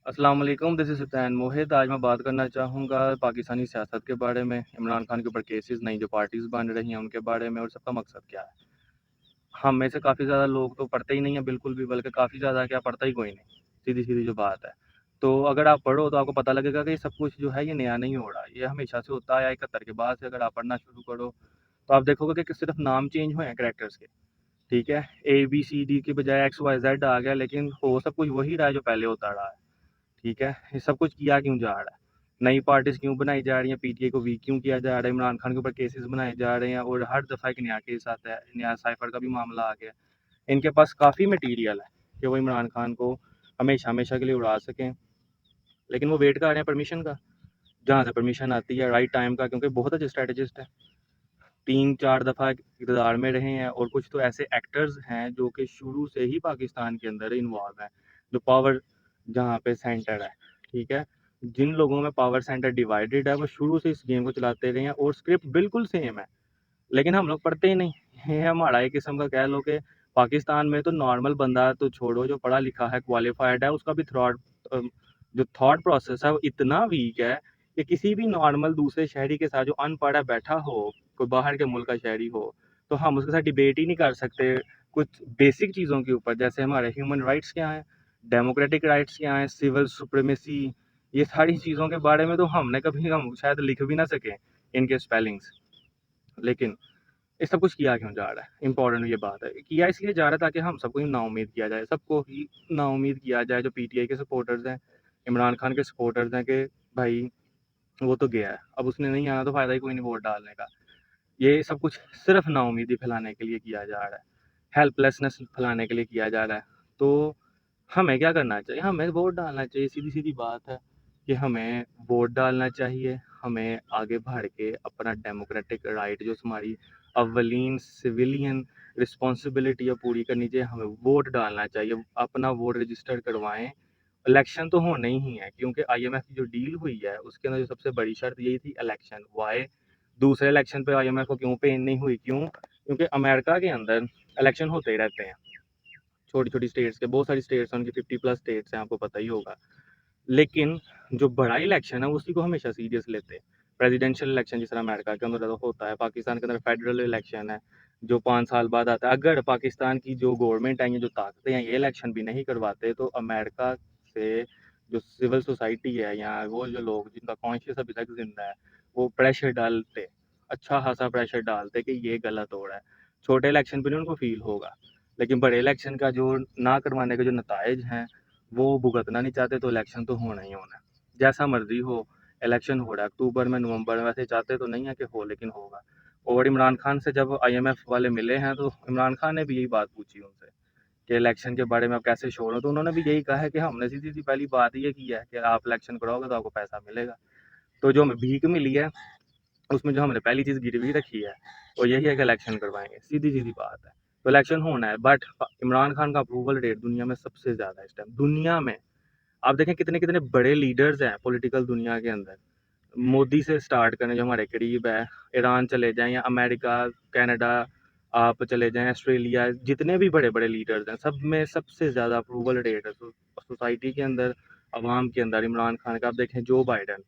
अस्सलाम वालेकुम, this is सुल्तान मोहित। आज मैं बात करना चाहूँगा पाकिस्तानी सियासत के बारे में, इमरान खान के ऊपर केसेस, नई जो पार्टीज़ बन रही हैं उनके बारे में और सबका मकसद क्या है। हम में से काफ़ी ज़्यादा लोग तो पढ़ते ही नहीं हैं बिल्कुल भी, बल्कि काफ़ी ज़्यादा क्या पढ़ता ही कोई नहीं, सीधी-सीधी जो बात है। तो अगर आप पढ़ो तो आपको पता लगेगा कि ये सब कुछ जो है ये नया नहीं हो रहा, ये हमेशा से होता आया है 71 के बाद से। अगर आप पढ़ना शुरू करो तो आप देखोगे कि सिर्फ़ नाम चेंज हुए हैं कैरेक्टर्स के, ठीक है? ए, बी, सी, डी की बजाय एक्स, वाई, ज़ेड आ गया, लेकिन हो सब कुछ वही रहा है जो पहले होता रहा है। ठीक है, ये सब कुछ किया क्यों जा रहा है, नई पार्टीज क्यों बनाई जा रही हैं, पीटीआई को वीक क्यों किया जा रहा है, इमरान खान के ऊपर केसेस बनाए जा रहे हैं और हर दफ़ा एक नया केस आता है, नया साइफर का भी मामला आ गया। इनके पास काफ़ी मटीरियल है कि वो इमरान खान को हमेशा हमेशा के लिए उड़ा सकें, लेकिन वो वेट कर रहे हैं परमिशन का, जहाँ से परमिशन आती है राइट टाइम का, क्योंकि बहुत अच्छे स्ट्रेटजिस्ट हैं, 3-4 दफ़ा इक़्तिदार में रहे हैं और कुछ तो ऐसे एक्टर्स हैं जो कि शुरू से ही पाकिस्तान के अंदर इन्वॉल्व हैं, जो पावर जहाँ पे सेंटर है, ठीक है? जिन लोगों में पावर सेंटर डिवाइडेड है वो शुरू से इस गेम को चलाते रहे हैं और स्क्रिप्ट बिल्कुल सेम है, लेकिन हम लोग पढ़ते ही नहीं। ये हमारा एक किस्म का कह लो कि पाकिस्तान में तो नॉर्मल बंदा तो छोड़ो, जो पढ़ा लिखा है, क्वालिफाइड है, उसका भी जो थॉट प्रोसेस है वो इतना वीक है कि किसी भी नॉर्मल दूसरे शहरी के साथ जो अनपढ़ है बैठा हो, कोई बाहर के मुल्क का शहरी हो, तो हम उसके साथ डिबेट ही नहीं कर सकते कुछ बेसिक चीज़ों के ऊपर, जैसे हमारे ह्यूमन राइट्स क्या हैं, डेमोक्रेटिक राइट्स क्या हैं, सिविल सुप्रीमेसी, ये सारी चीज़ों के बारे में तो हम शायद लिख भी ना सकें इनके स्पेलिंग्स। लेकिन ये सब कुछ किया क्यों जा रहा है, इंपॉर्टेंट ये बात है, किया इसलिए जा रहा है ताकि हम सबको ही नाउम्मीद किया जाए, सबको ही नाउम्मीद किया जाए, जो पीटीआई के सपोर्टर्स हैं, इमरान खान के सपोर्टर्स हैं, कि भाई वो तो गया है, अब उसने नहीं आना तो फ़ायदा ही कोई नहीं वोट डालने का। ये सब कुछ सिर्फ नाउम्मीदी फैलाने के लिए किया जा रहा है, हेल्पलेसनेस फैलाने के लिए किया जा रहा है। तो हमें क्या करना चाहिए, हमें वोट डालना चाहिए, सीधी सीधी बात है कि हमें वोट डालना चाहिए। हमें आगे बढ़ के अपना डेमोक्रेटिक राइट, जो हमारी अवलीन सिविलियन रिस्पॉन्सिबिलिटी है, पूरी करनी चाहिए। हमें वोट डालना चाहिए, अपना वोट रजिस्टर करवाएं। इलेक्शन तो होने ही है, क्योंकि आईएमएफ की जो डील हुई है उसके अंदर जो सबसे बड़ी शर्त यही थी इलेक्शन। वाई दूसरे इलेक्शन पे आईएमएफ को क्यों पे नहीं हुई, क्यों? क्योंकि अमेरिका के अंदर इलेक्शन होते ही रहते हैं, छोटी छोटी स्टेट्स के, बहुत सारी स्टेट्स हैं उनकी, 50+ स्टेट्स हैं, आपको पता ही होगा। लेकिन जो बड़ा इलेक्शन है उसी को हमेशा सीरियस लेते हैं। प्रेसिडेंशियल इलेक्शन जिस तरह अमेरिका के अंदर होता है, पाकिस्तान के अंदर फेडरल इलेक्शन है जो 5 साल बाद आता है। अगर पाकिस्तान की जो गवर्नमेंट है, ये जो ताकतें हैं, ये इलेक्शन भी नहीं करवाते तो अमेरिका से जो सिविल सोसाइटी है या वो जो लोग जिनका कॉन्शियस अभी तक जिंदा है, वो प्रेशर डालते, अच्छा खासा प्रेशर डालते कि ये गलत हो रहा है। छोटे इलेक्शन पे नहीं उनको फील होगा, लेकिन बड़े इलेक्शन का जो ना करवाने के जो नताइज हैं वो भुगतना नहीं चाहते, तो इलेक्शन तो होना ही होना है। जैसा मर्जी हो, इलेक्शन हो रहा है अक्टूबर में, नवंबर में, वैसे चाहते तो नहीं है कि हो, लेकिन होगा। और इमरान खान से जब आईएमएफ वाले मिले हैं तो इमरान खान ने भी यही बात पूछी उनसे कि इलेक्शन के बारे में आप कैसे श्योर हो, तो उन्होंने भी यही कहा है कि हमने सीधी सी पहली बात ये की है कि आप इलेक्शन कराओगे तो आपको पैसा मिलेगा। तो जो हमें भीख मिली है उसमें जो हमने पहली चीज़ गिरवी रखी है वो यही है कि इलेक्शन करवाएंगे, सीधी सीधी बात है। तो इलेक्शन होना है, बट इमरान खान का अप्रूवल रेट दुनिया में सबसे ज़्यादा है इस टाइम, दुनिया में। आप देखें कितने कितने बड़े लीडर्स हैं पॉलिटिकल दुनिया के अंदर, मोदी से स्टार्ट करें जो हमारे करीब है, ईरान चले जाएं या अमेरिका, कनाडा, आप चले जाएं ऑस्ट्रेलिया, जितने भी बड़े बड़े लीडर्स हैं सब में सबसे ज़्यादा अप्रूवल रेट है सोसाइटी के अंदर, अवाम के अंदर, इमरान खान का। आप देखें जो बाइडन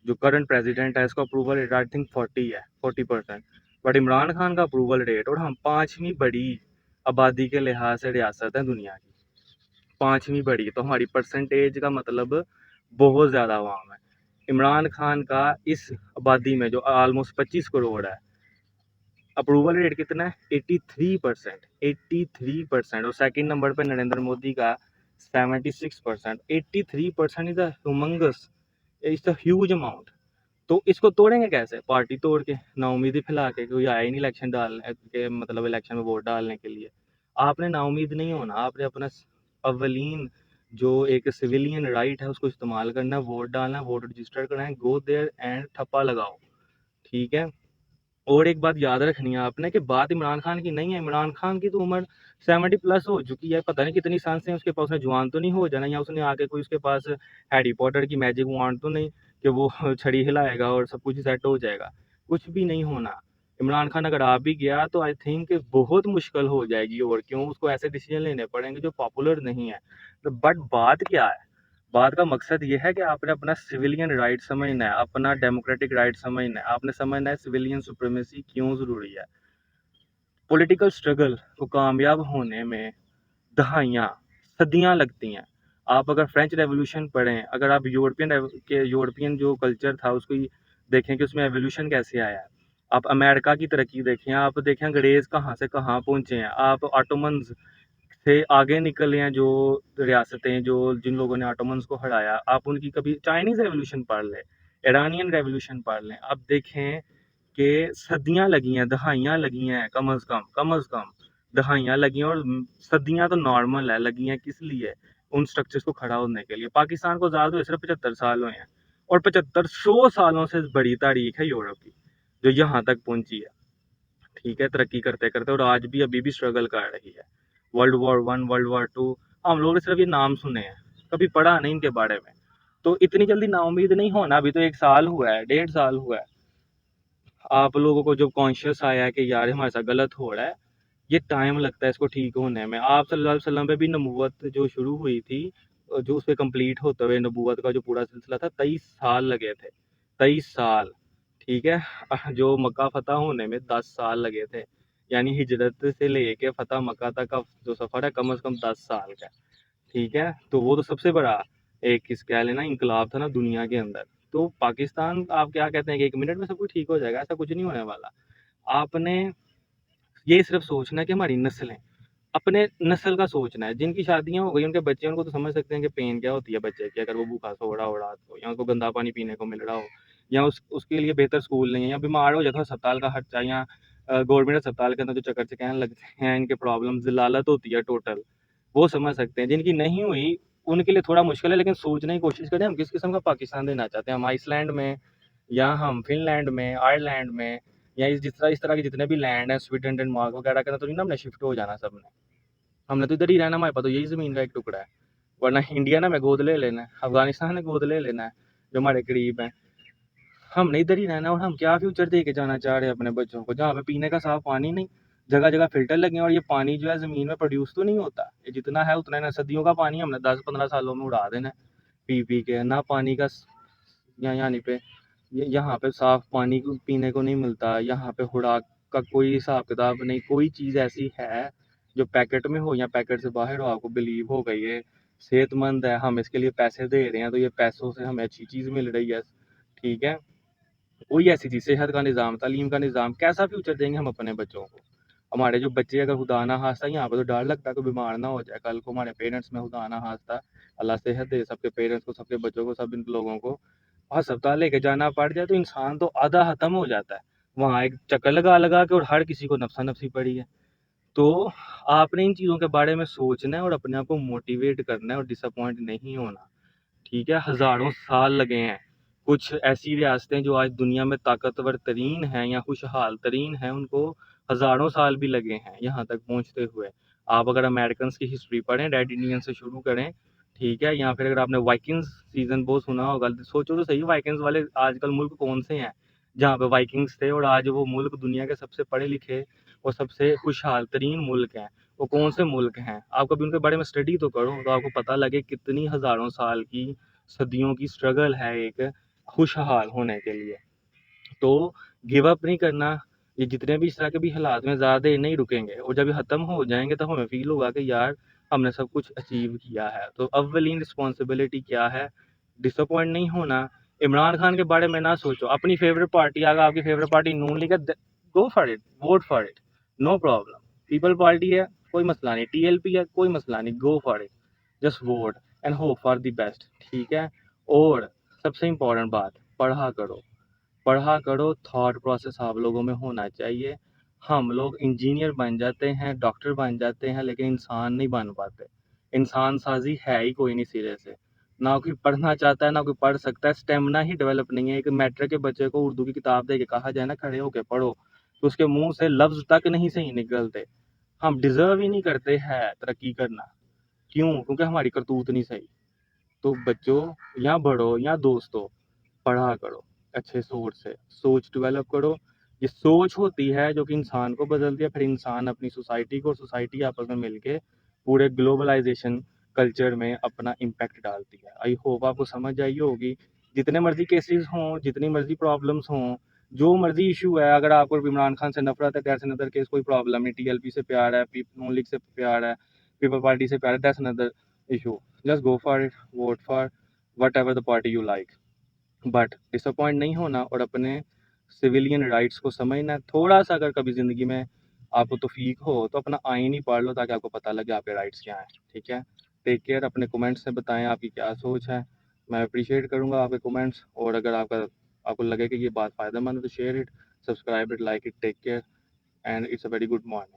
जो करंट प्रेसिडेंट है, इसका अप्रूवल रेट आई थिंक 40 है, 40%। बट इमरान खान का अप्रूवल रेट, और हम 5वीं बड़ी आबादी के लिहाज से रियासत है दुनिया की, 5वीं बड़ी, तो हमारी परसेंटेज का मतलब बहुत ज़्यादा अवाम है। इमरान खान का इस आबादी में जो ऑलमोस्ट 25 करोड़ है, अप्रूवल रेट कितना है? 83%, 83%। और सेकंड नंबर पे नरेंद्र मोदी का 76%। 83% is humongous, it's a huge amount. तो इसको तोड़ेंगे कैसे? पार्टी तोड़ के, नाउमीदी फैला के, कोई आया ही नहीं इलेक्शन डालने के, मतलब इलेक्शन में वोट डालने के लिए। आपने नाउमीद नहीं होना, आपने अपना अवलीन जो एक सिविलियन राइट है उसको इस्तेमाल करना है, वोट डालना है, वोट रजिस्टर करना है, गो देयर एंड ठप्पा लगाओ, ठीक है? और एक बात याद रखनी है आपने कि बात इमरान खान की नहीं है, इमरान खान की तो उम्र 70+ हो चुकी है, पता नहीं कितनी सांसें उसके पास, उसने जवान तो नहीं हो जाना, या उसने आके कोई उसके पास हैरी पॉटर की मैजिक वांड तो नहीं कि वो छड़ी हिलाएगा और सब कुछ सेट हो जाएगा, कुछ भी नहीं होना। इमरान खान अगर आ भी गया तो आई थिंक बहुत मुश्किल हो जाएगी, और क्यों, उसको ऐसे डिसीजन लेने पड़ेंगे जो पॉपुलर नहीं है। तो बट बात क्या है, बात का मकसद ये है कि आपने अपना सिविलियन राइट समझना है, अपना डेमोक्रेटिक राइट समझना है, आपने समझना है सिविलियन सुप्रीमेसी क्यों ज़रूरी है। पॉलिटिकल स्ट्रगल को कामयाब होने में दहाइयाँ, सदियाँ लगती हैं। आप अगर फ्रेंच रेवोल्यूशन पढ़ें, अगर आप यूरोपियन जो कल्चर था उसको देखें कि उसमें एवोल्यूशन कैसे आया है। आप अमेरिका की तरक्की देखें, आप देखें अंग्रेज़ कहाँ से कहाँ पहुँचे हैं। आप ऑटोमन्स से आगे निकले हैं जो रियासतें, जो जिन लोगों ने ऑटोमन्स को हराया, आप उनकी कभी चाइनीज़ रेवोल्यूशन पढ़ लें, ईरानियन रेवोल्यूशन पढ़ लें। आप देखें कि सदियाँ लगी हैं, दहाइयाँ लगी हैं, कम अज़ कम दहाइयाँ लगी हैं, और सदियाँ तो नॉर्मल है, लगी हैं किस लिए? उन स्ट्रक्चर्स को खड़ा होने के लिए। पाकिस्तान को आज़ाद हुए सिर्फ 75 साल हुए हैं, और 7500 सालों से बड़ी तारीख है यूरोप की, जो यहाँ तक पहुँची है। ठीक है, तरक्की करते करते, और आज भी अभी भी स्ट्रगल कर रही है। World war one, world war two, हम लोग ने सिर्फ ये नाम सुने हैं, कभी पढ़ा नहीं इनके बारे में। तो इतनी जल्दी नाउम्मीद नहीं होना, अभी तो 1 साल हुआ है, 1.5 साल हुआ है। आप लोगों को जब कॉन्शियस आया है कि यार हमारे साथ गलत हो रहा है, ये टाइम लगता है इसको ठीक होने में। आप सल्लल्लाहु अलैहि वसल्लम पे भी नबूवत जो शुरू हुई थी, जो उस पे कंप्लीट होते हुए नबूवत का जो पूरा सिलसिला था, 23 साल लगे थे, 23 साल। ठीक है, जो मक्का फतह होने में 10 साल लगे थे, यानी हिजरत से लेके फतह मक्का तक का जो सफ़र है कम से कम 10 साल का। ठीक है, तो वो तो सबसे बड़ा एक किस कह लेना इनकलाब था ना दुनिया के अंदर। तो पाकिस्तान, आप क्या कहते हैं कि 1 मिनट में सब कुछ ठीक हो जाएगा? ऐसा कुछ नहीं होने वाला। आपने ये सिर्फ सोचना है कि हमारी नस्लें, अपने नस्ल का सोचना है। जिनकी शादियां हो गई, उनके बच्चे, उनको तो समझ सकते हैं कि पेन क्या होती है बच्चे की, अगर वो भूखा सो रहा हो रात को, या उसको गंदा पानी पीने को मिल रहा हो, या उसके लिए बेहतर स्कूल नहीं है, या बीमार हो जाता है अस्पताल का खर्चा, या गवर्नमेंट अस्पताल के अंदर जो चक्कर से कहने लगते हैं इनके प्रॉब्लम जलालत होती है टोटल, वो समझ सकते हैं। जिनकी नहीं हुई उनके लिए थोड़ा मुश्किल है, लेकिन सोचने की कोशिश करें हम किस किस्म का पाकिस्तान देना चाहते हैं। हम आइसलैंड में, या हम फिनलैंड में, आयरलैंड में, या इस तरह के जितने भी लैंड हैं, स्वीडन, डेनमार्क वगैरह के अंदर, तो नहीं ना हमने शिफ्ट हो जाना सब ने। हमने तो इधर ही रहना, हमारे पास तो यही ज़मीन का एक टुकड़ा है। वरना इंडिया ना में गोद ले लेना है, अफगानिस्तान ने गोद ले लेना है, जो हमारे करीब है। हमने इधर ही रहना है, और हम क्या फ्यूचर दे के जाना चाह रहे हैं अपने बच्चों को, जहाँ पे पीने का साफ पानी नहीं, जगह जगह फिल्टर लगे हैं, और ये पानी जो है ज़मीन में प्रोड्यूस तो नहीं होता, ये जितना है उतना ही ना। सदियों का पानी हमने 10-15 सालों में उड़ा देना है पी पी के। ना पानी का यानी पे यहाँ पे साफ पानी पीने को नहीं मिलता, यहाँ पे खुराक का कोई हिसाब किताब नहीं। कोई चीज़ ऐसी है जो पैकेट में हो या पैकेट से बाहर हो, आपको बिलीव होगा ये सेहतमंद है, हम इसके लिए पैसे दे रहे हैं, तो ये पैसों से हमें अच्छी चीज़ मिल रही है। ठीक है, कोई ऐसी चीज़, सेहत का निज़ाम, तालीम का निज़ाम, कैसा फ्यूचर देंगे हम अपने बच्चों को? हमारे जो बच्चे, अगर खुदा ना खास्ता, यहाँ पे तो डर लगता है कोई बीमार ना हो जाए कल को हमारे पेरेंट्स में, खुदा ना खास्ता, अल्लाह सेहत दे सबके पेरेंट्स को, सबके बच्चों को, सब इन लोगों को अस्पताल लेके जाना पड़ जाए, तो इंसान तो आधा खत्म हो जाता है। वहाँ एक चक्कर लगा लगा के, और हर किसी को नफसा नफसी पड़ी है। तो आपने इन चीज़ों के बारे में सोचना है, और अपने आप को मोटिवेट करना है, और डिसअपॉइंट नहीं होना। ठीक है, हज़ारों साल लगे हैं। कुछ ऐसी रियासतें जो आज दुनिया में ताकतवर तरीन हैं या खुशहाल तरीन हैं, उनको हज़ारों साल भी लगे हैं यहाँ तक पहुँचते हुए। आप अगर अमेरिकन्स की हिस्ट्री पढ़ें, रेड इंडियन से शुरू करें, ठीक है, या फिर अगर आपने वाइकिंग्स सीज़न बहुत सुना होगा, सोचो तो सही, वाइकिंग्स वाले आजकल मुल्क कौन से हैं जहाँ पे वाइकिंग्स थे, और आज वो मुल्क दुनिया के सबसे पढ़े लिखे और सबसे खुशहाल तरीन मुल्क हैं। वो कौन से मुल्क हैं? आप कभी उनके बारे में स्टडी तो करो, तो आपको पता लगे कितनी हज़ारों साल की, सदियों की स्ट्रगल है एक खुशहाल होने के लिए। तो गिव अप नहीं करना। ये जितने भी इस तरह के भी हालात में ज़्यादा देर नहीं रुकेंगे, और जब ये ख़त्म हो जाएंगे तो हमें फील होगा कि यार हमने सब कुछ अचीव किया है। तो अव्वलीन रिस्पॉन्सिबिलिटी क्या है? डिसअपॉइंट नहीं होना। इमरान खान के बारे में ना सोचो, अपनी फेवरेट पार्टी, अगर आपकी फेवरेट पार्टी नून लीग है, go for it, vote for it, no problem. People party है, कोई मसला नहीं, टीएलपी है, कोई मसला नहीं, go for it, just vote and hope for the best. ठीक है, और सबसे इम्पोर्टेंट बात, पढ़ा करो, पढ़ा करो, थॉट प्रोसेस आप लोगों में होना चाहिए। हम लोग इंजीनियर बन जाते हैं, डॉक्टर बन जाते हैं, लेकिन इंसान नहीं बन पाते। इंसान साजी है ही कोई नहीं सिरे से। ना कोई पढ़ना चाहता है, ना कोई पढ़ सकता है, स्टेमिना ही डेवलप नहीं है। एक मैट्रिक के बच्चे को उर्दू की किताब दे के कहा जाए ना खड़े होके पढ़ो, तो उसके मुंह से लफ्ज तक नहीं सही निकलते। हम डिजर्व ही नहीं करते हैं तरक्की करना। क्यों? क्योंकि हमारी करतूत नहीं सही। तो बच्चों या बड़ों या दोस्तों, पढ़ा करो अच्छे सोच से, सोच डेवलप करो। ये सोच होती है जो कि इंसान को बदलती है, फिर इंसान अपनी सोसाइटी को, और सोसाइटी आपस में मिलके पूरे ग्लोबलाइजेशन कल्चर में अपना इम्पैक्ट डालती है। आई होप आपको समझ आई होगी। जितने मर्जी केसेस हों, जितनी मर्जी प्रॉब्लम्स हों, जो मर्जी इशू है, अगर आपको इमरान खान से नफरत है, दैट्स अनदर केस, कोई प्रॉब्लम नहीं। टीएलपी से प्यार है, नून लीग से प्यार है, पीपल पार्टी से प्यार है, that's another issue. Just go for it, vote for what ever the party you like, but disappoint नहीं होना और अपने सिविलियन राइट्स को समझना है। थोड़ा सा अगर कभी ज़िंदगी में आपको तौफीक हो तो अपना आइन ही पढ़ लो, ताकि आपको पता लगे आपके राइट्स क्या हैं। ठीक है, टेक केयर। अपने कमेंट्स में बताएं आपकी क्या सोच है, मैं अप्रिशिएट करूँगा आपके कमेंट्स। और अगर आपको लगे कि ये बात फ़ायदेमंद है तो share it, subscribe it, like it, take care and it's a very good morning.